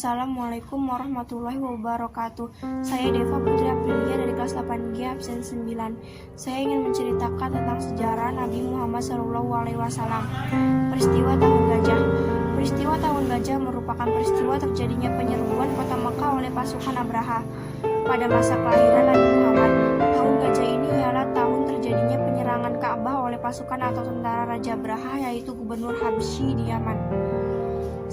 Assalamualaikum warahmatullahi wabarakatuh. Saya Deva Putri Aprilia dari kelas 8G absen 9. Saya ingin menceritakan tentang sejarah Nabi Muhammad SAW. Peristiwa Tahun Gajah. Peristiwa Tahun Gajah merupakan peristiwa terjadinya penyerbuan kota Mekah oleh pasukan Abraha. Pada masa kelahiran Nabi Muhammad, Tahun Gajah ini ialah tahun terjadinya penyerangan Ka'bah oleh pasukan atau tentara Raja Abraha, yaitu Gubernur Habsyi di Yaman.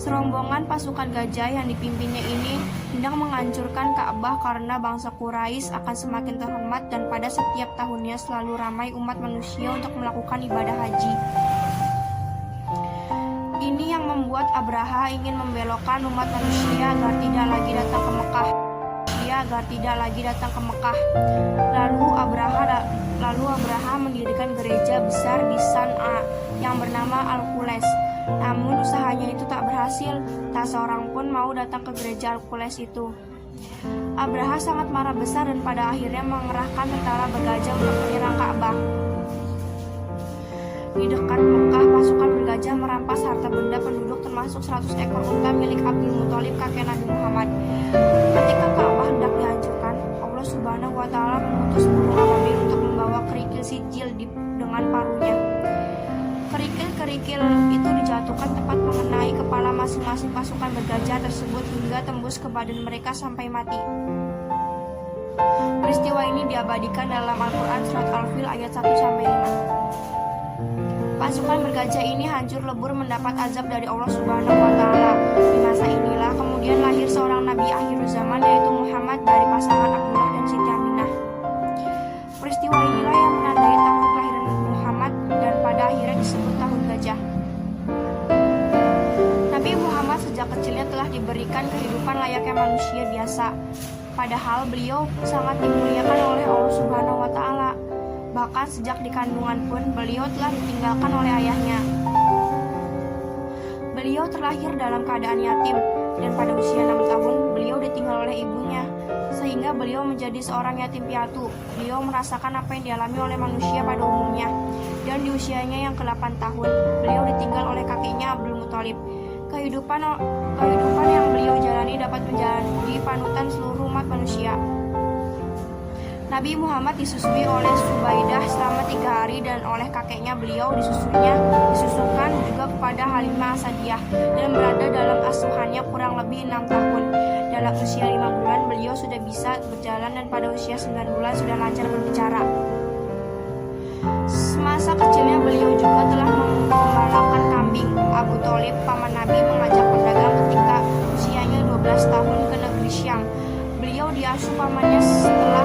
Serombongan pasukan gajah yang dipimpinnya ini hendak menghancurkan Ka'bah karena bangsa Quraisy akan semakin terhormat dan pada setiap tahunnya selalu ramai umat manusia untuk melakukan ibadah haji. Ini yang membuat Abraha ingin membelokkan umat manusia agar tidak lagi datang ke Mekah. Lalu Abraha mendirikan gereja besar di San'a yang bernama Al-Qules. Namun usahanya itu tak berhasil, tak seorang pun mau datang ke gereja Al-Qules itu. Abraha sangat marah besar dan pada akhirnya mengerahkan tentara bergajah untuk menyerang Ka'bah. Di dekat Mekah, pasukan bergajah merampas harta benda penduduk termasuk 100 ekor unta milik Abdul Muthalib, kakek Nabi Muhammad. Ketika Ka'bah hendak dihancurkan, Allah Subhanahu wa Ta'ala mengutus burung ababil untuk membawa kerikil sijil dengan paruhnya. Kerikil itu dijatuhkan tepat mengenai kepala masing-masing pasukan bergajah tersebut hingga tembus ke badan mereka sampai mati. Peristiwa ini diabadikan dalam Al-Quran surat Al-Fil ayat 1-5. Pasukan bergajah ini hancur lebur mendapat azab dari Allah Subhanahu wa Ta'ala. Di masa inilah kemudian lahir seorang nabi akhir zaman, yaitu Muhammad dari pasangan Abdullah dan Siti Aminah. Peristiwa inilah yang menandai tahun kelahiran Muhammad dan pada akhirnya disebut Tahun Gajah. Nabi Muhammad sejak kecilnya telah diberikan kehidupan layaknya manusia biasa. Padahal beliau sangat dimuliakan oleh Allah Subhanahu wa Ta'ala. Bahkan sejak di kandungan pun beliau telah ditinggalkan oleh ayahnya. Beliau terlahir dalam keadaan yatim dan pada usia 6 tahun beliau ditinggal oleh ibunya, sehingga beliau menjadi seorang yatim piatu. Beliau merasakan apa yang dialami oleh manusia pada umumnya. Dan di usianya yang ke-8 tahun, beliau ditinggal oleh kakeknya Abdul Muthalib. Kehidupan yang beliau jalani dapat menjadi panutan seluruh umat manusia. Nabi Muhammad disusui oleh Subaidah selama 3 hari dan oleh kakeknya beliau disusukan juga kepada Halimah Asadiyah dan berada dalam asuhannya kurang lebih 6 tahun. Dalam usia 5 bulan beliau sudah bisa berjalan dan pada usia 9 bulan sudah lancar berbicara. Semasa kecilnya beliau juga telah menggembalakan kambing. Abu Thalib, paman Nabi, mengajak berdagang ketika usianya 12 tahun ke negeri Syam. Beliau diasuh pamannya setelah